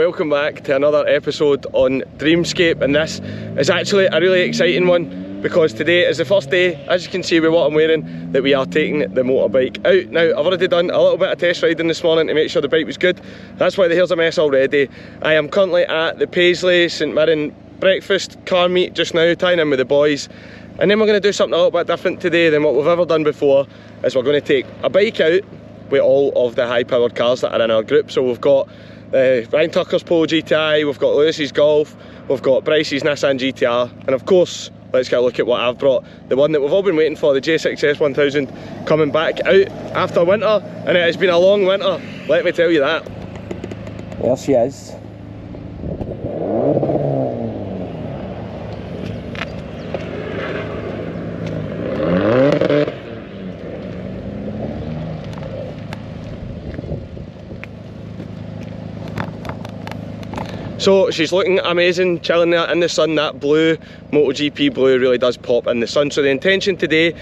welcome back to another episode on Dreamscape, and this is actually a really exciting one because today is the first day, as you can see with what I'm wearing, that we are taking the motorbike out. Now, I've already done a little bit of test riding this morning to make sure the bike was good. That's why the hair's a mess already. I am currently at the Paisley St Mirren breakfast car meet just now, tying in with the boys. And then we're going to do something a little bit different today than what we've ever done before, is we're going to take a bike out with all of the high-powered cars that are in our group. So we've got Ryan Tucker's Polo GTI, we've got Lewis's Golf, we've got Bryce's Nissan GTR, and of course, let's get a look at what I've brought, the one that we've all been waiting for, the GSX-S 1000, coming back out after winter, and it has been a long winter, let me tell you that. There she is. So she's looking amazing, chilling there in the sun. That blue, MotoGP blue, really does pop in the sun. So the intention today,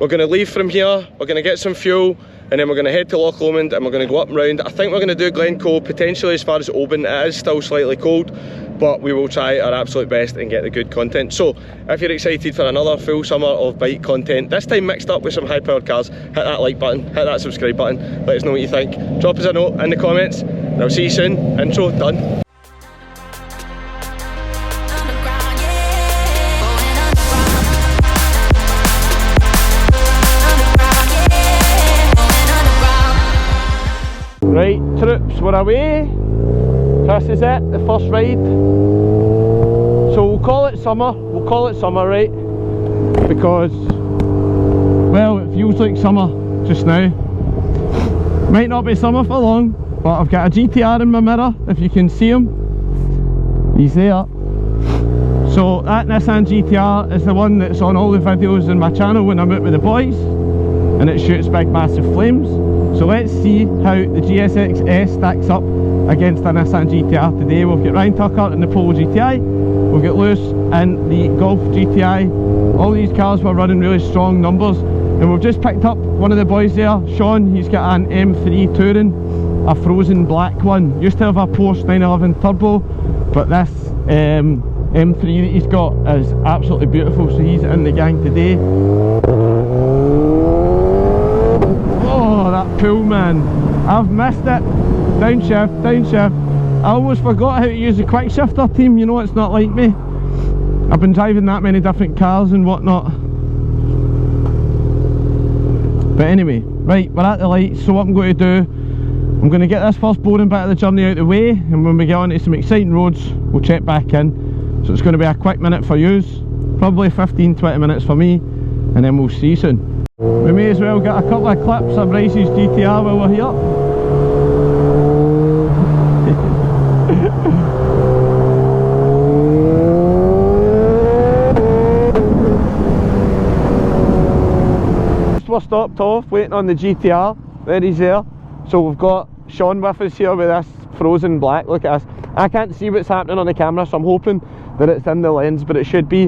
we're going to leave from here, we're going to get some fuel, and then we're going to head to Loch Lomond and we're going to go up and round. I think we're going to do Glencoe, potentially as far as Oban. It is still slightly cold, but we will try our absolute best and get the good content. So if you're excited for another full summer of bike content, this time mixed up with some high powered cars, hit that like button, hit that subscribe button, let us know what you think. Drop us a note in the comments, and I'll see you soon. Intro done. Right, troops, we're away. This is it, the first ride. So we'll call it summer, right? Because, well, it feels like summer just now. Might not be summer for long, but I've got a GTR in my mirror, if you can see him. He's there. So that Nissan GTR is the one that's on all the videos in my channel when I'm out with the boys, and it shoots big massive flames. So let's see how the GSX-S stacks up against the Nissan GTR today. We've got Ryan Tucker in the Polo GTI, we've got Lewis in the Golf GTI. All these cars were running really strong numbers, and we've just picked up one of the boys there, Sean. He's got an M3 Touring, a frozen black one. Used to have a Porsche 911 Turbo, but this M3 that he's got is absolutely beautiful, so he's in the gang today. That pull, man, I've missed it. Downshift, downshift. I almost forgot how to use the quick shifter, team. You know, it's not like me. I've been driving that many different cars and whatnot. But anyway, right, we're at the lights. So what I'm going to do, I'm going to get this first boring bit of the journey out of the way, and when we get onto some exciting roads, we'll check back in. So it's going to be a quick minute for yous, probably 15-20 minutes for me, and then we'll see you soon. We may as well get a couple of clips of Bryce's GTR while we're here. We're stopped off waiting on the GTR. There he's there. So we've got Sean with us here with this frozen black. Look at this. I can't see what's happening on the camera, so I'm hoping that it's in the lens, but it should be.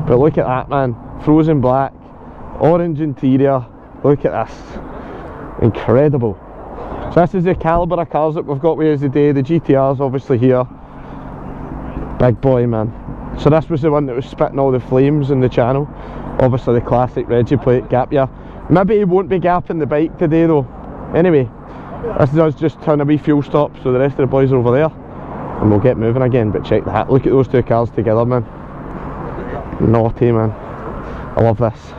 But look at that, man. Frozen black. Orange interior, look at this, incredible. So this is the calibre of cars that we've got with us today. The GTR's obviously here, big boy, man. So this was the one that was spitting all the flames in the channel, obviously the classic Reggie plate gap year. Maybe he won't be gapping the bike today though. Anyway, this is us just turning a wee fuel stop, so the rest of the boys are over there and we'll get moving again. But check that, look at those two cars together, man. Naughty, man. I love this.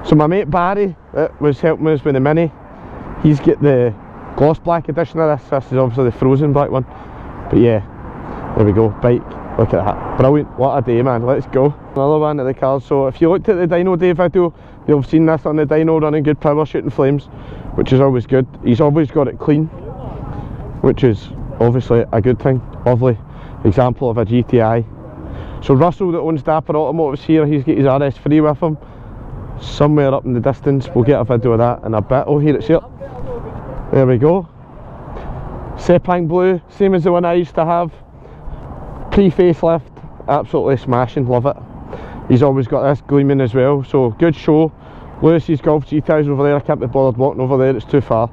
So my mate Barry, that was helping us with the Mini, he's got the gloss black edition of this. This is obviously the frozen black one. But yeah, there we go, bike, look at that. Brilliant, what a day, man, let's go. Another one of the cars. So if you looked at the Dyno Day video, you'll have seen this on the dyno running good power, shooting flames, which is always good. He's always got it clean, which is obviously a good thing. Lovely example of a GTI. So Russell, that owns Dapper Automotive, here, he's got his RS3 with him. Somewhere up in the distance, we'll get a video of that in a bit. Oh, here it's here. There we go. Sepang blue, same as the one I used to have. Pre-facelift, absolutely smashing, love it. He's always got this gleaming as well, so good show. Lewis's Golf GTI's over there, I can't be bothered walking over there, it's too far.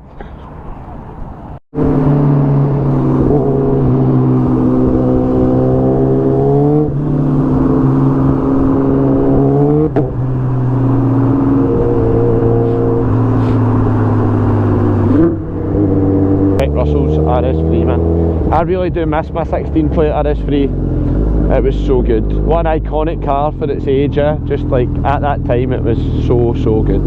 really do miss my 16 plate RS3. It was so good. What an iconic car for its age, just like at that time it was so good.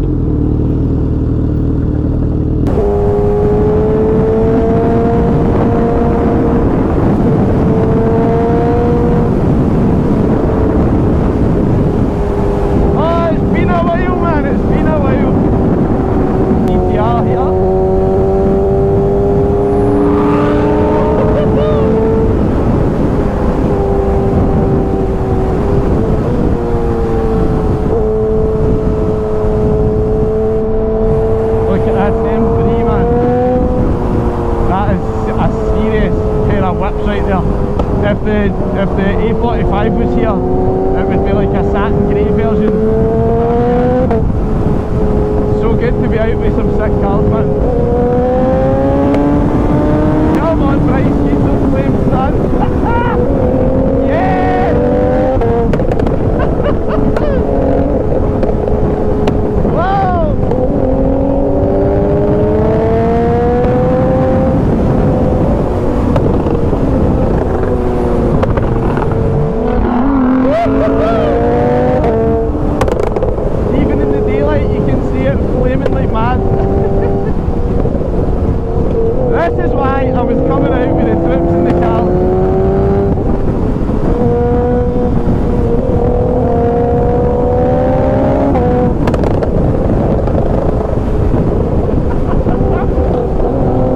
If the A45 was here, it would be like a satin grey version. So good to be out with some sick cars, man. Come on, Bryce, keep those flames, son. Yeah! Whoa! Even in the daylight you can see it flaming like mad. This is why I was coming out with the trips in the car.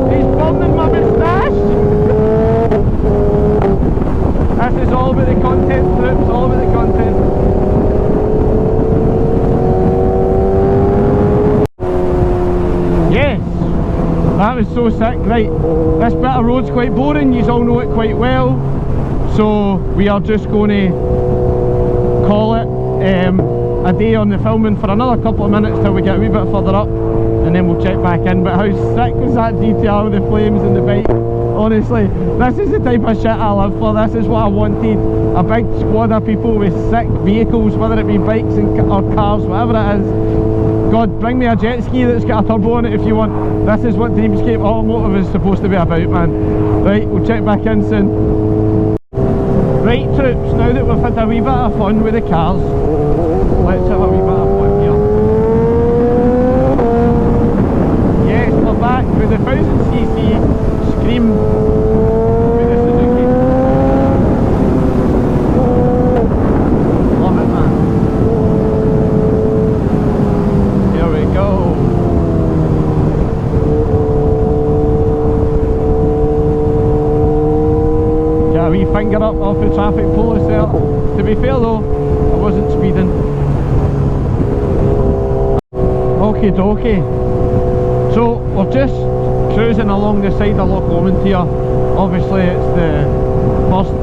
He's burning my moustache. This is all about the content, trips, all about the content. Yes, that was so sick. Right, this bit of road's quite boring, you all know it quite well, so we are just going to call it a day on the filming for another couple of minutes till we get a wee bit further up, and then we'll check back in. But how sick was that GTR with the flames and the bike? Honestly, this is the type of shit I live for. This is what I wanted. A big squad of people with sick vehicles, whether it be bikes or cars, whatever it is. God, bring me a jet ski that's got a turbo on it if you want. This is what Dreamscape Automotive is supposed to be about, man. Right, we'll check back in soon. Right, troops, now that we've had a wee bit of fun with the cars, let's have a wee bit of fun here. Yes, we're back with the 1000cc Scream with the Suzuki. Love it, man. Here we go. Get a wee finger up off the traffic police there. To be fair though, I wasn't speeding. Okie dokie. So we're just cruising along the side of Loch Lomond here. Obviously it's the first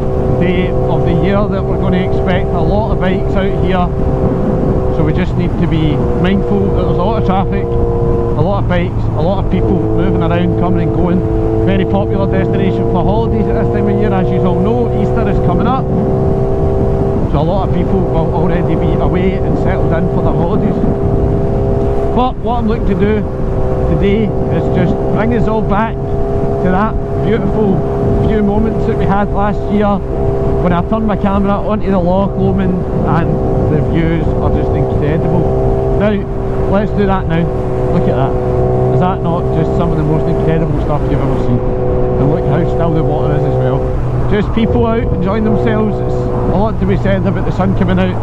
day of the year that we're going to expect a lot of bikes out here, so we just need to be mindful that there's a lot of traffic, a lot of bikes, a lot of people moving around, coming and going. Very popular destination for holidays at this time of year. As you all know, Easter is coming up, so a lot of people will already be away and settled in for their holidays. But what I'm looking to do today is just bring us all back to that beautiful few moments that we had last year when I turned my camera onto the Loch Lomond, and the views are just incredible. Now, let's do that now. Look at that. Is that not just some of the most incredible stuff you've ever seen? And look how still the water is as well. Just people out enjoying themselves. It's a lot to be said about the sun coming out.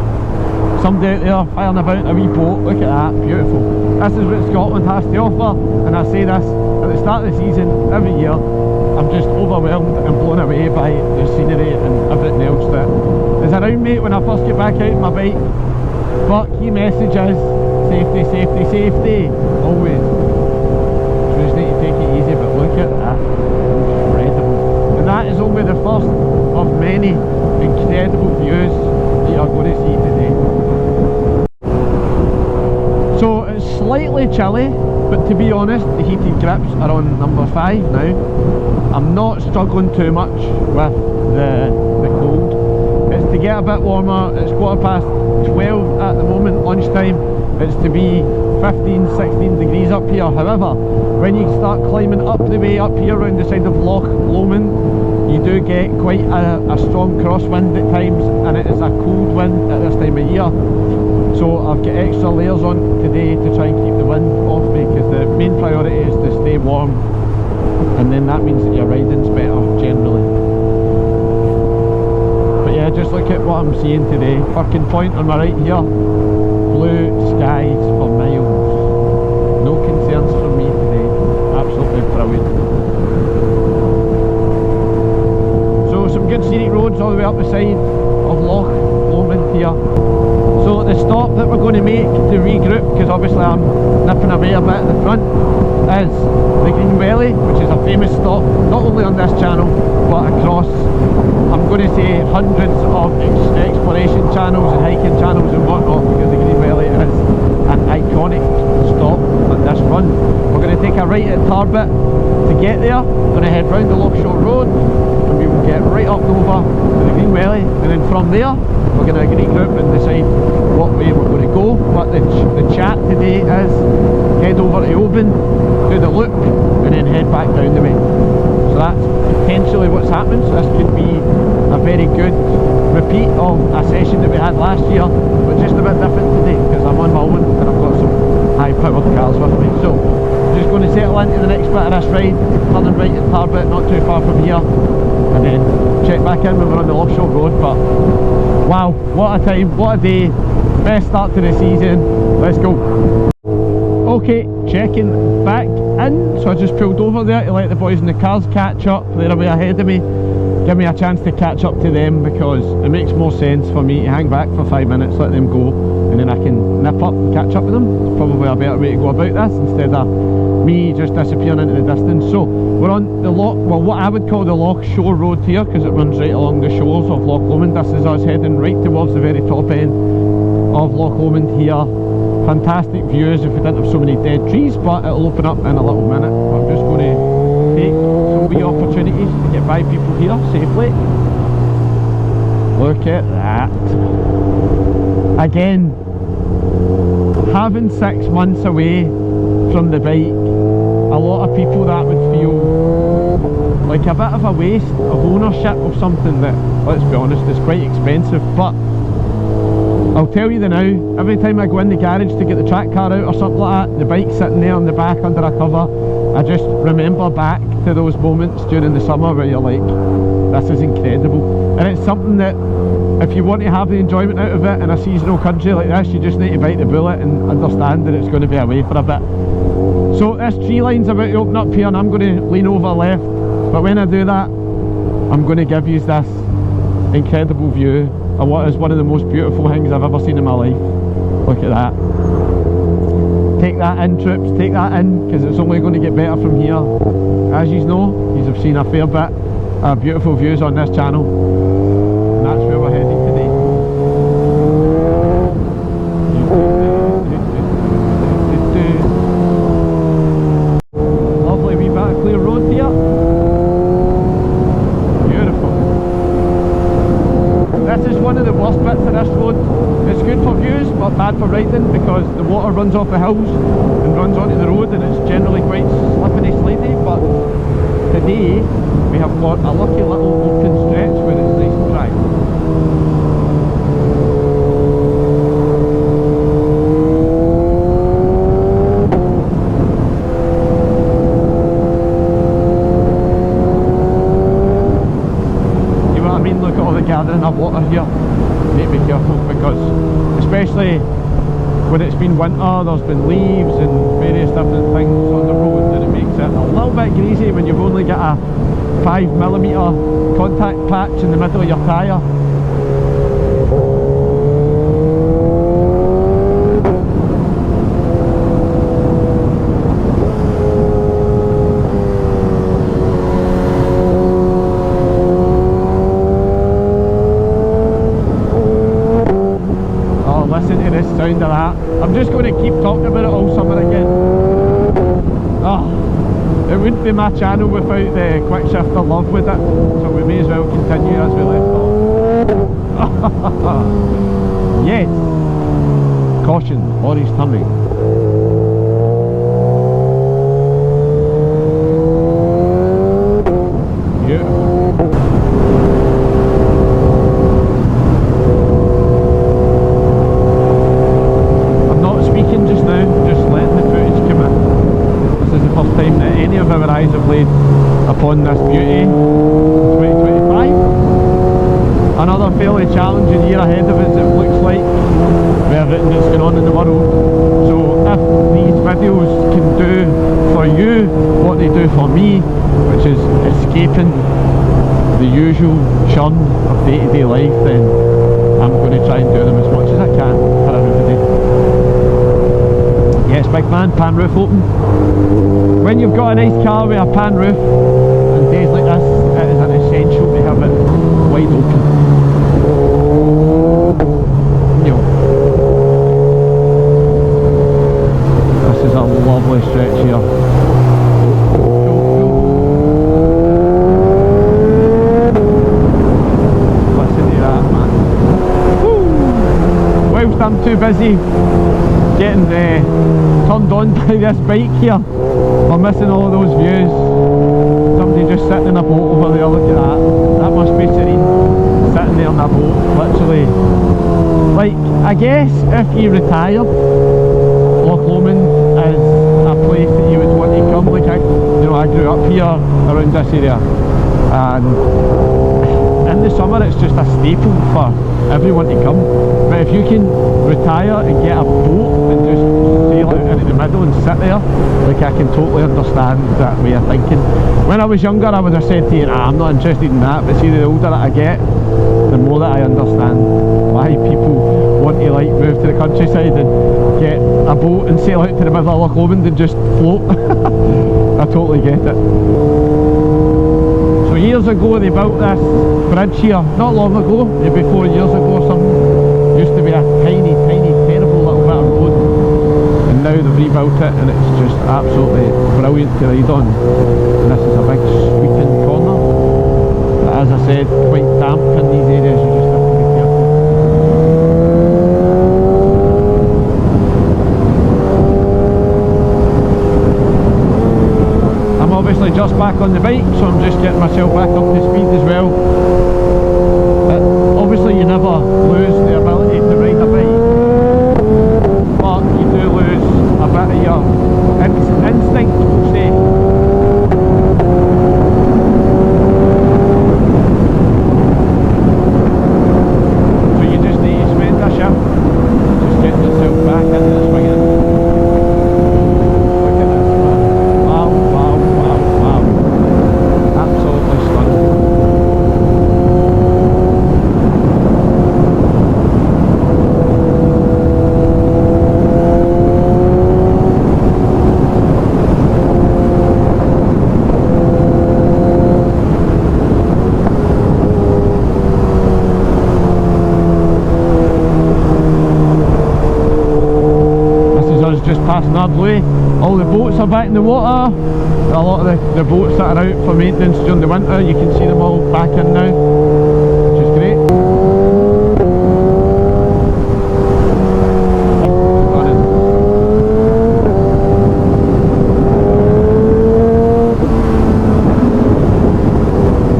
Somebody out there firing about in a wee boat. Look at that, beautiful. This is what Scotland has to offer, and I say this at the start of the season every year. I'm just overwhelmed and blown away by the scenery and everything else that is around me when I first get back out on my bike. But key message is safety, safety, safety, always. So just need to take it easy, but look at that, incredible. And that is only the first of many incredible views that you are going to see today. So it's slightly chilly, but to be honest, the heated grips are on number 5 now. I'm not struggling too much with the cold. It's to get a bit warmer. It's 12:15 at the moment, lunchtime. It's to be 15, 16 degrees up here. However, when you start climbing up the way up here around the side of Loch Lomond, you do get quite a strong crosswind at times, and it is a cold wind at this time of year. So I've got extra layers on today to try and keep the wind off me, because the main priority is to stay warm, and then that means that your riding's better generally. But yeah, just look at what I'm seeing today. Fucking point on my right here, blue skies for miles. No concerns from me today. Absolutely brilliant. So some good scenic roads all the way up the side of Loch Lomond here. So the stop that we're going to make to regroup, because obviously I'm nipping away a bit at the front, is the Green Welly, which is a famous stop not only on this channel but across, I'm going to say, hundreds of exploration channels and hiking channels and whatnot, because the Green Welly is an iconic stop on this run. We're going to take a right at Tarbit to get there. We're going to head round the Loch Shore Road, and we will get right up and over to the Green Welly, and then from there we're going to regroup and decide what way we're going to go. But the chat today is head over to Oban, do the loop, and then head back down the way. So that's potentially what's happening. So this could be a very good repeat of a session that we had last year, but just a bit different today because I'm on my own and I've got some high powered cars with me. So just going to settle into the next bit of this ride, turning right at Tarbit, not too far from here, and then check back in when we're on the Loch Shore Road. But wow, what a time, what a day, best start to the season. Let's go. Okay, checking back in. So I just pulled over there to let the boys in the cars catch up. They're away ahead of me. Give me a chance to catch up to them, because it makes more sense for me to hang back for 5 minutes, let them go, and then I can nip up and catch up with them. It's probably a better way to go about this, instead of me just disappearing into the distance. So we're on the Loch, well, what I would call the Loch Shore Road here, because it runs right along the shores of Loch Lomond. This is us heading right towards the very top end of Loch Lomond here. Fantastic views if we didn't have so many dead trees, but it'll open up in a little minute. I'm just going to take some wee opportunities to get by people here safely. Look at that. Again, having 6 months away from the bike, a lot of people that would feel like a bit of a waste of ownership of something that, let's be honest, is quite expensive. But I'll tell you the now, every time I go in the garage to get the track car out or something like that, the bike's sitting there on the back under a cover, I just remember back to those moments during the summer where you're like, this is incredible. And it's something that, if you want to have the enjoyment out of it in a seasonal country like this, you just need to bite the bullet and understand that it's going to be away for a bit. So this tree line's about to open up here, and I'm going to lean over left, but when I do that, I'm going to give you this incredible view of what is one of the most beautiful things I've ever seen in my life. Look at that. Take that in, troops, take that in, because it's only going to get better from here. As you know, you have seen a fair bit of beautiful views on this channel, and that's where we're heading today. Lovely wee bit of clear road here. Beautiful. This is one of the worst bits of this road. It's good for views but bad for riding, because the water runs off the hills and runs onto the road, and it's generally quite slippery slidey. But today we have got a lucky little open stretch where it's nice and dry. You know what I mean? Look at all the gathering of water here. Need to be careful, because especially when it's been winter, there's been leaves and various different things on the road, and it makes it a little bit greasy when you've only got a 5mm contact patch in the middle of your tyre. Listen to this sound of that. I'm just going to keep talking about it all summer again. Oh, it wouldn't be my channel without the quick shifter love with it, so we may as well continue as we left off. Yes! Caution, lorry's turning. on this beauty in 2025. Another fairly challenging year ahead of us, it looks like, with everything that's going on in the world. So if these videos can do for you what they do for me, which is escaping the usual churn of day-to-day life, then I'm going to try and do them as much as I can for everybody. Yes, big man, pan roof open. When you've got a nice car with a pan roof, on days like this, it is an essential to have it wide open. This is a lovely stretch here. I'm too busy getting turned on by this bike here. We're missing all of those views. Somebody just sitting in a boat over there, look at that. That must be serene, sitting there in a boat, literally. Like, I guess if you retired, Loch Lomond is a place that you would want to come. Like, I grew up here around this area, and in the summer it's just a staple for everyone to come. But if you can retire and get a boat and just sail out into the middle and sit there, like, I can totally understand that way of thinking. When I was younger I would have said to you, nah, I'm not interested in that, but see, the older that I get, the more that I understand why people want to like move to the countryside and get a boat and sail out to the middle of Loch Lomond and just float. I totally get it. So years ago they built this bridge here, not long ago, maybe 4 years ago or something. Used to be a tiny, terrible little bit of road, and now they've rebuilt it and it's just absolutely brilliant to ride on. And this is a big sweeping corner, but as I said, quite damp in these areas, you just have to be careful. I'm obviously just back on the bike, so I'm just getting myself back up to speed as well. But obviously you never lose the ability to ride a bike, but you do lose a bit of your instinct, we'll say. So you just need to spend a shift just getting yourself back into the swing of it. Look at this, man. Wow. Absolutely stunning. Just past Nardley, all the boats are back in the water. A lot of the boats that are out for maintenance during the winter, you can see them all back in now, which is great.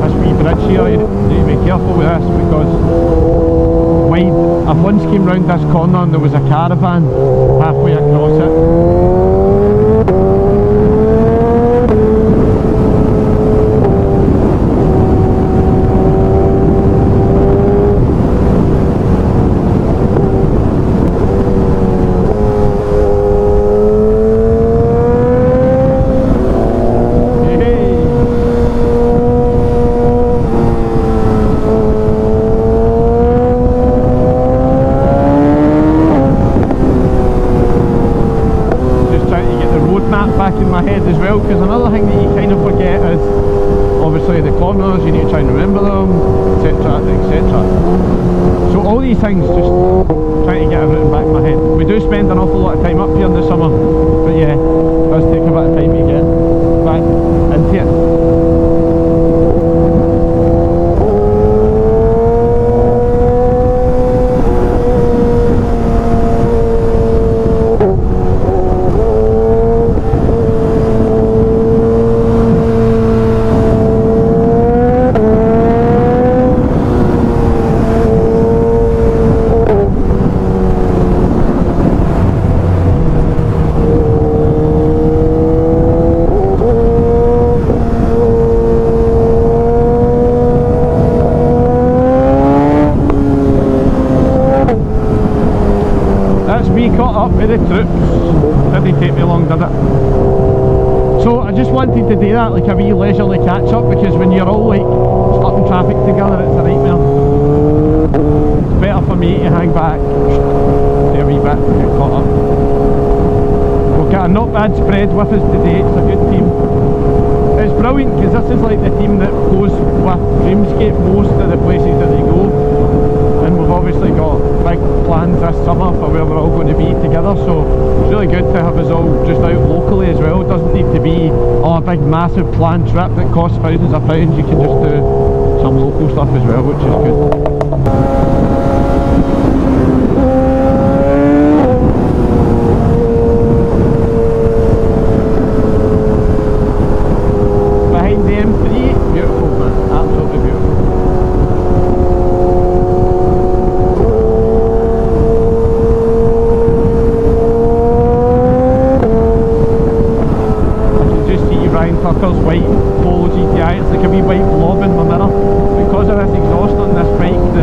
This wee bridge here, you need to be careful with this, because I once came round this corner and there was a caravan halfway across it. In my head as well, because another thing that you kind of forget is obviously the corners, you need to try and remember them, etc, etc. So all these things, just trying to get everything back in my head. We do spend an awful lot of time up here in the summer, but yeah, it does take a bit of time to get back into it. we caught up with the troops. Didn't take me long, did it? So I just wanted to do that, like a wee leisurely catch up, because when you're all like stuck in traffic together, it's a nightmare. It's better for me to hang back, do a wee bit, and get caught up. We've got a not bad spread with us today. It's a good team. It's brilliant because this is like the team that goes with Dreamscape most of the places that they go, and we've obviously got big plans this summer for where we're all going to be together, so it's really good to have us all just out locally as well. It doesn't need to be a big massive planned trip that costs thousands of pounds. You can just do some local stuff as well, which is good. White Polo GTR, it's like a wee white blob in my mirror. Because of this exhaust on this bike,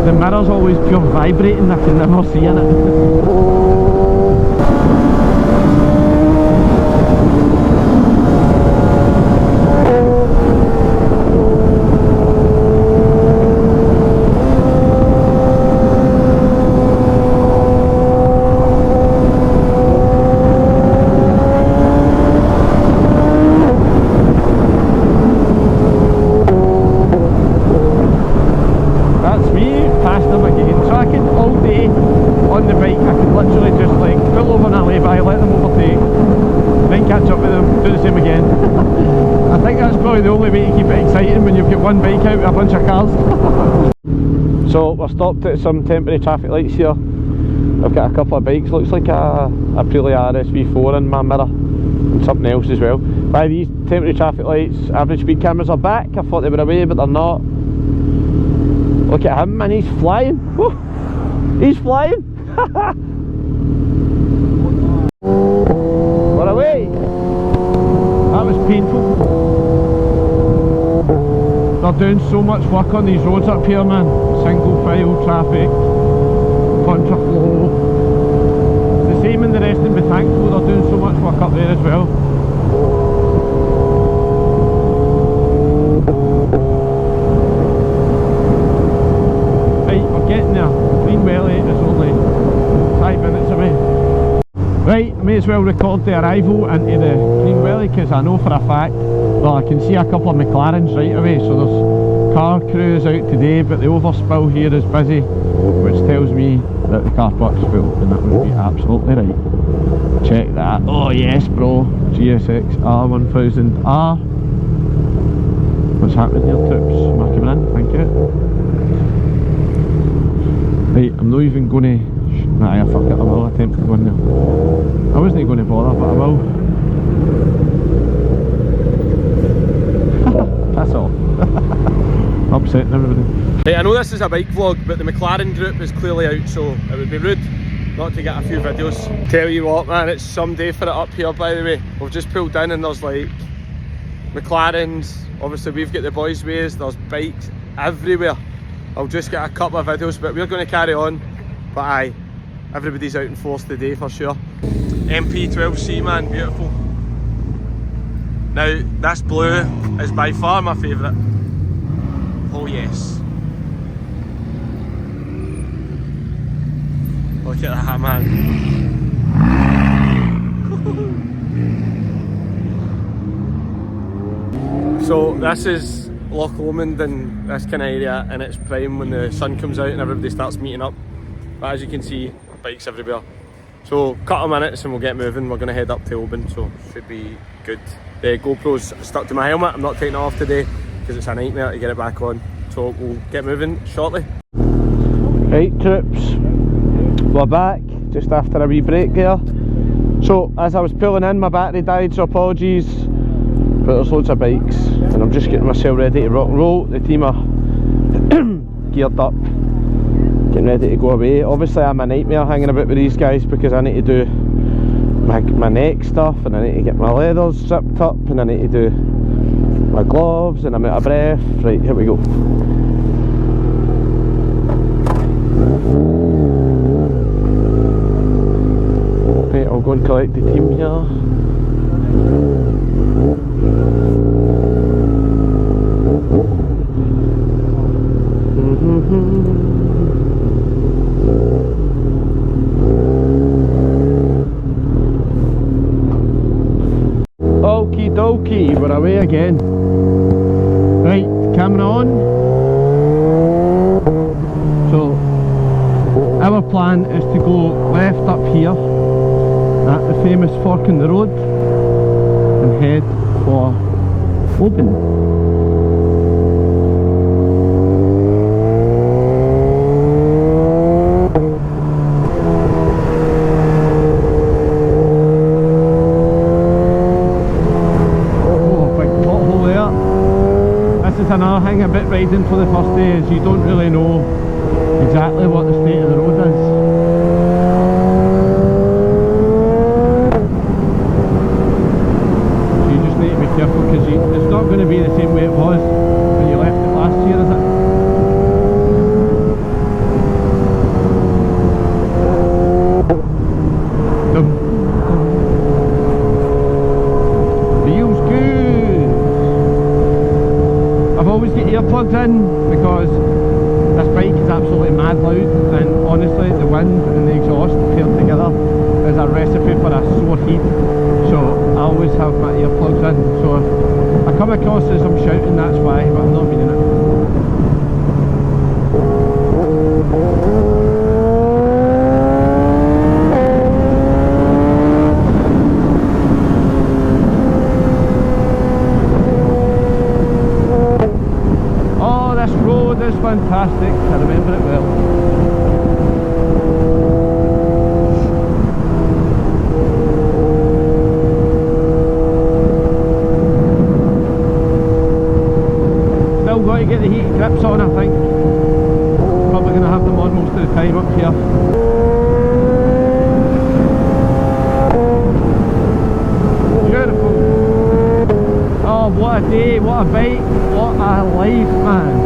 the mirror's always pure vibrating, I can never see in it. The only way to keep it exciting when you've got one bike out with a bunch of cars. So we're stopped at some temporary traffic lights here. I've got a couple of bikes, looks like a Aprilia RSV4 in my mirror, and something else as well. By these temporary traffic lights, average speed cameras are back. I thought they were away, but they're not. Look at him, man, he's flying. Woo! He's flying. We're away. That was painful. They're doing so much work on these roads up here, man. Single file traffic, contraflow. It's the same in the rest, and be thankful they're doing so much work up there as well. Right, we're getting there. Green Welly is only 5 minutes away. Right, I may as well record the arrival into the Green Welly, because I know for a fact, well, I can see a couple of McLarens right away, so there's car crews out today, but the overspill here is busy, which tells me that the car park's full, and that would be absolutely right. Check that. Oh yes, bro. GSX-R 1000R. What's happening here, troops? Am I coming in? Thank you. Right, I'm not even going to... Nah, fuck it, I will attempt to go in there. I wasn't going to bother, but I will. That's all. Upsetting everybody. Hey, I know this is a bike vlog, but the McLaren group is clearly out, so it would be rude not to get a few videos. Tell you what, man, it's some day for it up here, by the way. We've just pulled in and there's like McLarens, obviously we've got the boys' ways, there's bikes everywhere. I'll just get a couple of videos, but we're going to carry on. But aye, everybody's out in force today for sure. MP12C, man, beautiful. Now, this blue is by far my favourite. Oh yes. Look at that, man. So this is Loch Lomond and this kind of area, and it's prime when the sun comes out and everybody starts meeting up. But as you can see, bikes everywhere. So couple of minutes and we'll get moving. We're going to head up to Oban, so should be good. The GoPro's stuck to my helmet. I'm not taking it off today because it's a nightmare to get it back on. So we'll get moving shortly. Right, troops, we're back just after a wee break there. So as I was pulling in, my battery died, so apologies. But there's loads of bikes and I'm just getting myself ready to rock and roll. The team are geared up, getting ready to go away. Obviously I'm a nightmare hanging about with these guys because I need to do my neck stuff, and I need to get my leathers zipped up, and I need to do my gloves, and I'm out of breath. Right, here we go. go and collect the team here. Okie dokie, we're away again. Right, camera on. So, our plan is to go left up here at the famous fork in the road and head for Oban. Another thing about riding for the first day is you don't really know exactly what the state of the road is. So you just need to be careful because it's not going to be the same way it was when you left it last year, is it? Earplugs in because this bike is absolutely mad loud, and honestly the wind and the exhaust paired together is a recipe for a sore head, so I always have my earplugs in. So if I come across as I'm shouting, that's why, but I'm not meaning it. Fantastic, I remember it well. Still got to get the heated grips on, I think. Probably going to have them on most of the time up here. Beautiful. Oh, what a day, what a bike, what a life, man.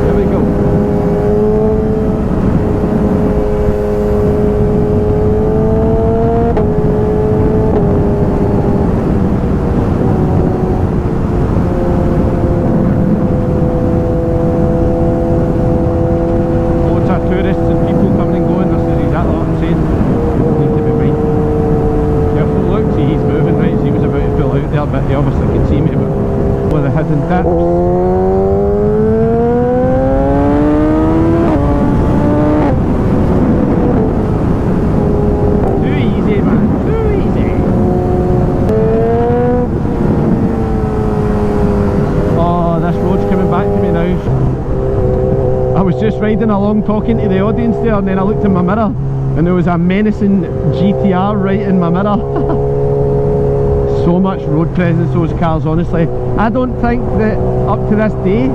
There we go. Loads of tourists and people coming and going. This is exactly what I'm saying. Need to be right. Careful, look, see he's moving, right? So he was about to pull out there, but he obviously can see me with the hidden dips. Just riding along talking to the audience there, and then I looked in my mirror and there was a menacing GTR right in my mirror. So much road presence, those cars, honestly. I don't think that up to this day,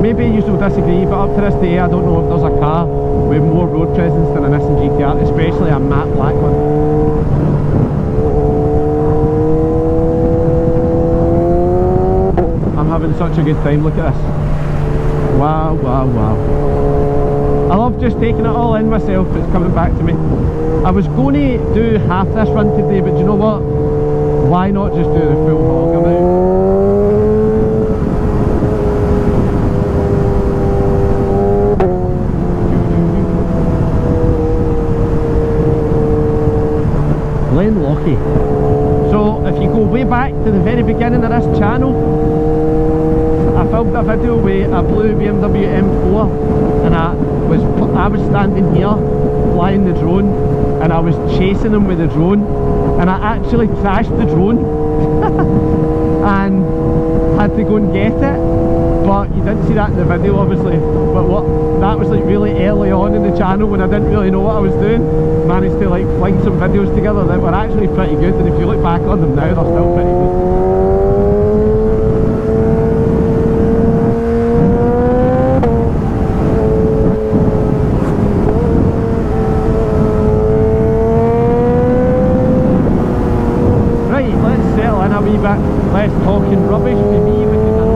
maybe you will disagree, but up to this day I don't know if there's a car with more road presence than a Nissan GTR, especially a matte black one. I'm having such a good time, look at this. Wow, wow, wow. I love just taking it all in myself, it's coming back to me. I was going to do half this run today, but you know what? Why not just do the full hog amount? Glen Lochy. So if you go way back to the very beginning of this channel, I filmed a video with a blue BMW M4 and I was standing here flying the drone and I was chasing him with the drone and I actually crashed the drone and had to go and get it, but you didn't see that in the video obviously, but that was like really early on in the channel when I didn't really know what I was doing. Managed to like fling some videos together that were actually pretty good, and if you look back on them now they're still pretty good. Less talking rubbish with me because I'm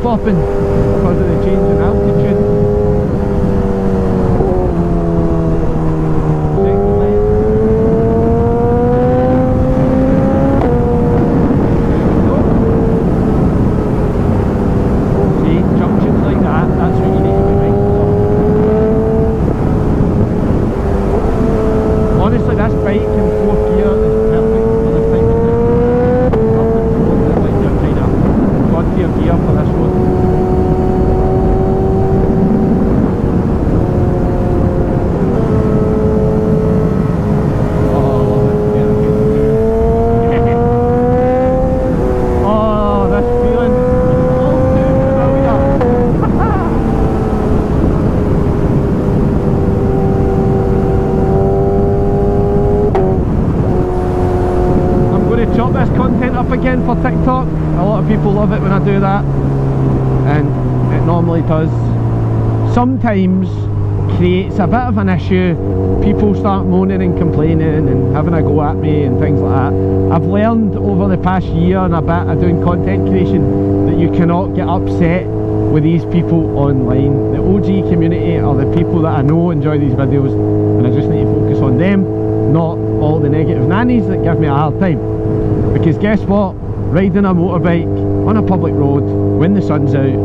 flopping because of the change in altitude. Again for TikTok. A lot of people love it when I do that, and it normally does sometimes creates a bit of an issue. People start moaning and complaining and having a go at me and things like that. I've learned over the past year and a bit of doing content creation that you cannot get upset with these people online. The OG community are the people that I know enjoy these videos, and I just need to focus on them, not all the negative nannies that give me a hard time. Because guess what? Riding a motorbike on a public road when the sun's out,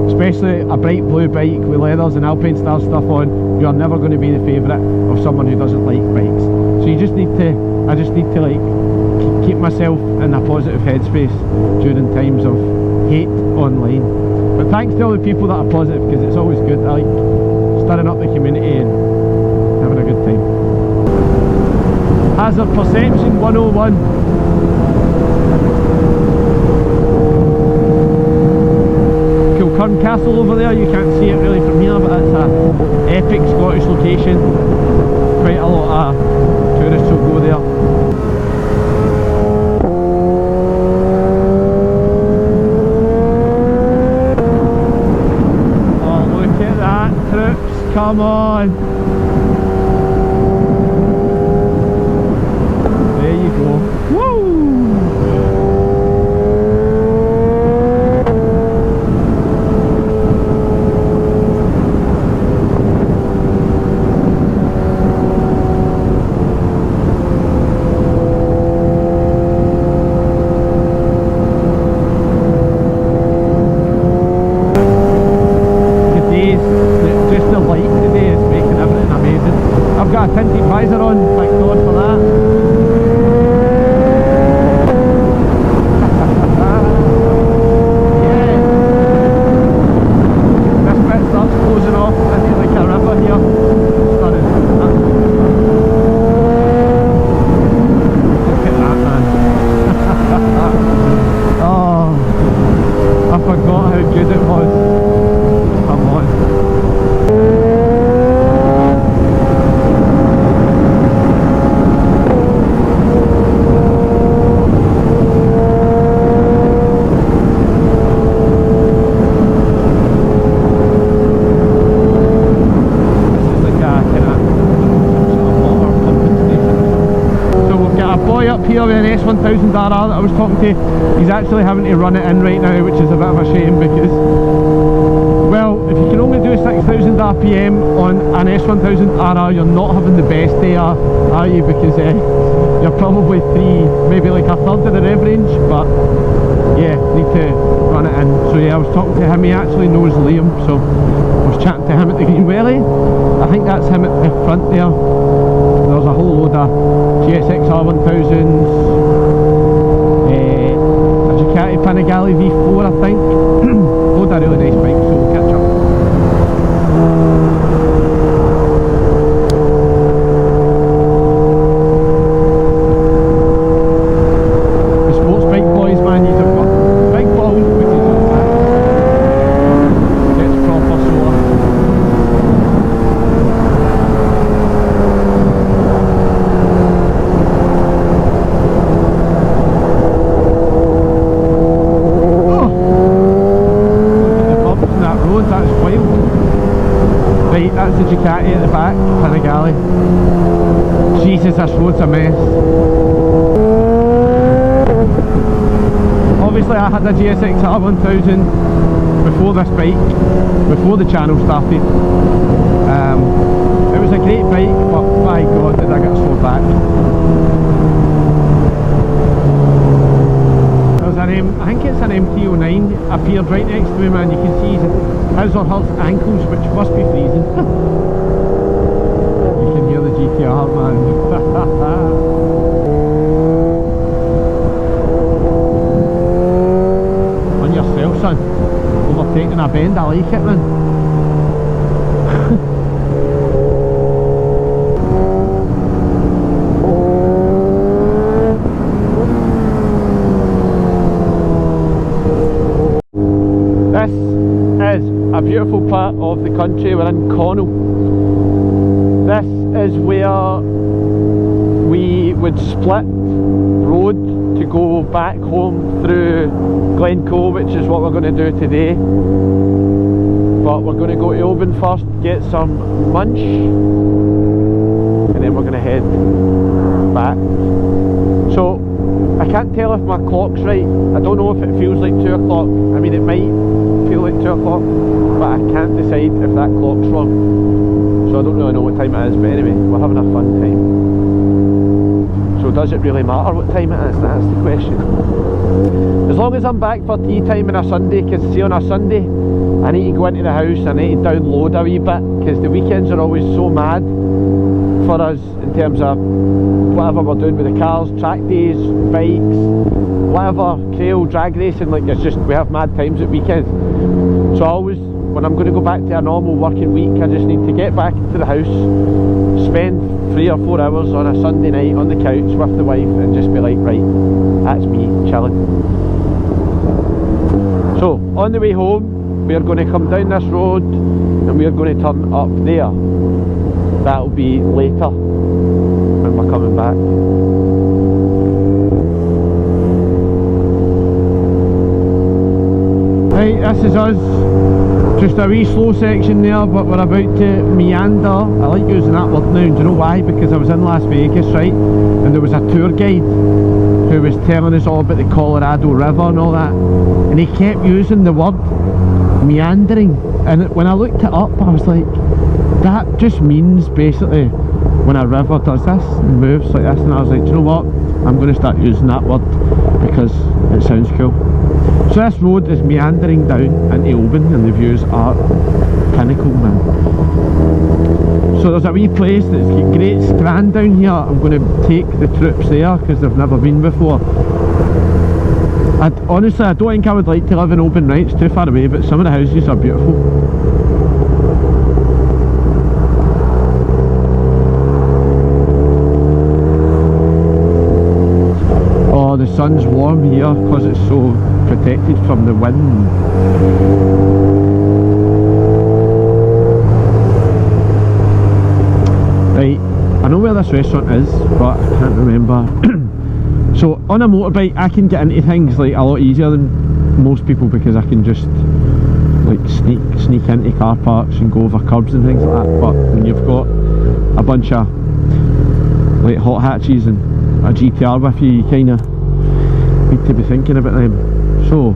especially a bright blue bike with leathers and Alpine Star stuff on, you are never going to be the favourite of someone who doesn't like bikes. So you just need to, I just need to like keep myself in a positive headspace during times of hate online. But thanks to all the people that are positive, because it's always good. I like stirring up the community and having a good time. Hazard Perception 101. Castle over there, you can't see it really from here, but it's a epic Scottish location. Quite a lot of tourists will go there. Oh, look at that, troops, come on! There you go. Woo! Tinted visor on, thank God for that. Yeah. This bit starts closing off into like a river here. Stunning. Look at that, man. Oh, I forgot how good it was. Come on. Here with an S1000RR that I was talking to, he's actually having to run it in right now, which is a bit of a shame because, well, if you can only do 6000 RPM on an S1000RR, you're not having the best day, are you? Because you're probably maybe like a third of the rev range, but yeah, need to run it in. So yeah, I was talking to him, he actually knows Liam, so I was chatting to him at the Green Welly. I think that's him at the front there. There's a whole load of GSX-R1000s, a Ducati Panigale V4 I think, load of really nice bikes, so we'll catch up. The sports bike boys, man, you've got big balls with these on that. Gets proper sore. That's wild. Right, that's the Ducati at the back, Panigale. Jesus, this road's a mess. Obviously I had a GSX-R1000 before this bike, before the channel started. It was a great bike, but my god did I get so back. There's an I think it's an MT-09 appeared right next to me, man. You can see his or her ankles, which must be freezing. You can hear the GTR, man. On yourself, son. Overtaking a bend, I like it, man. A beautiful part of the country. We're in Connell. This is where we would split road to go back home through Glencoe, which is what we're going to do today. But we're going to go to Oban first, get some munch, and then we're going to head back. So I can't tell if my clock's right. I don't know if it feels like 2 o'clock. I mean, it might feel like 2 o'clock, but I can't decide if that clock's wrong. So I don't really know what time it is, but anyway, we're having a fun time. So does it really matter what time it is? That's the question. As long as I'm back for tea time on a Sunday, because see, on a Sunday I need to go into the house, I need to download a wee bit, because the weekends are always so mad for us in terms of whatever we're doing with the cars, track days, bikes, whatever, trail, drag racing. Like, it's just, we have mad times at weekends. So I always, when I'm going to go back to a normal working week, I just need to get back to the house, spend 3 or 4 hours on a Sunday night on the couch with the wife, and just be like, right, that's me chilling. So on the way home, we are going to come down this road and we are going to turn up there. That'll be later when we're coming back. Right, this is us. Just a wee slow section there, but we're about to meander. I like using that word now. Do you know why? Because I was in Las Vegas, right, and there was a tour guide who was telling us all about the Colorado River and all that, and he kept using the word meandering, and when I looked it up, I was like, that just means basically when a river does this and moves like this. And I was like, do you know what, I'm going to start using that word because it sounds cool. So this road is meandering down into Oban, and the views are pinnacle, man. So there's a wee place that's got great strand down here. I'm going to take the troops there because they've never been before. Honestly, I don't think I would like to live in Oban, right? It's too far away, but some of the houses are beautiful. Oh, the sun's warm here because it's so protected from the wind. Right, I know where this restaurant is, but I can't remember. So on a motorbike I can get into things like a lot easier than most people, because I can just like sneak into car parks and go over curbs and things like that. But when you've got a bunch of like hot hatches and a GTR with you, you kind of need to be thinking about them. So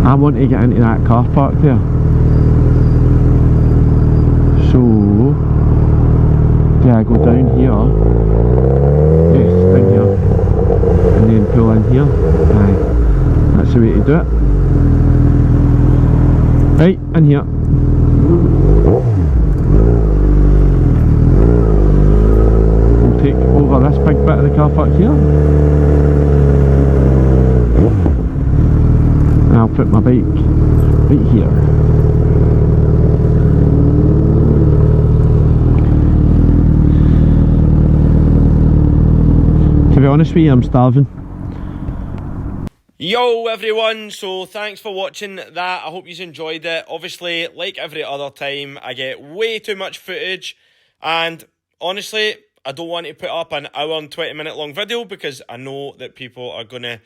I want to get into that car park there. So do I go down here? Yes, down here, and then pull in here. Aye, that's the way to do it. Right, in here. We'll take over this big bit of the car park here. And I'll put my bike right here. To be honest with you, I'm starving. Yo everyone, so thanks for watching that. I hope you enjoyed it. Obviously, like every other time, I get way too much footage, and honestly, I don't want to put up an hour and 20-minute long video because I know that people are going to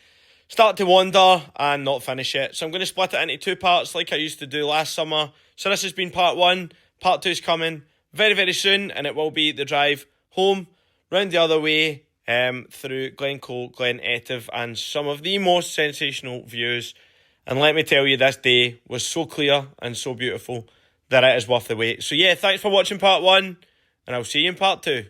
start to wander and not finish it. So I'm going to split it into 2 parts like I used to do last summer. So this has been part 1. Part 2 is coming very, very soon, and it will be the drive home, round the other way, through Glencoe, Glen Etive, and some of the most sensational views And let me tell you, this day was so clear and so beautiful that it is worth the wait. So yeah, thanks for watching part 1, and I'll see you in part 2.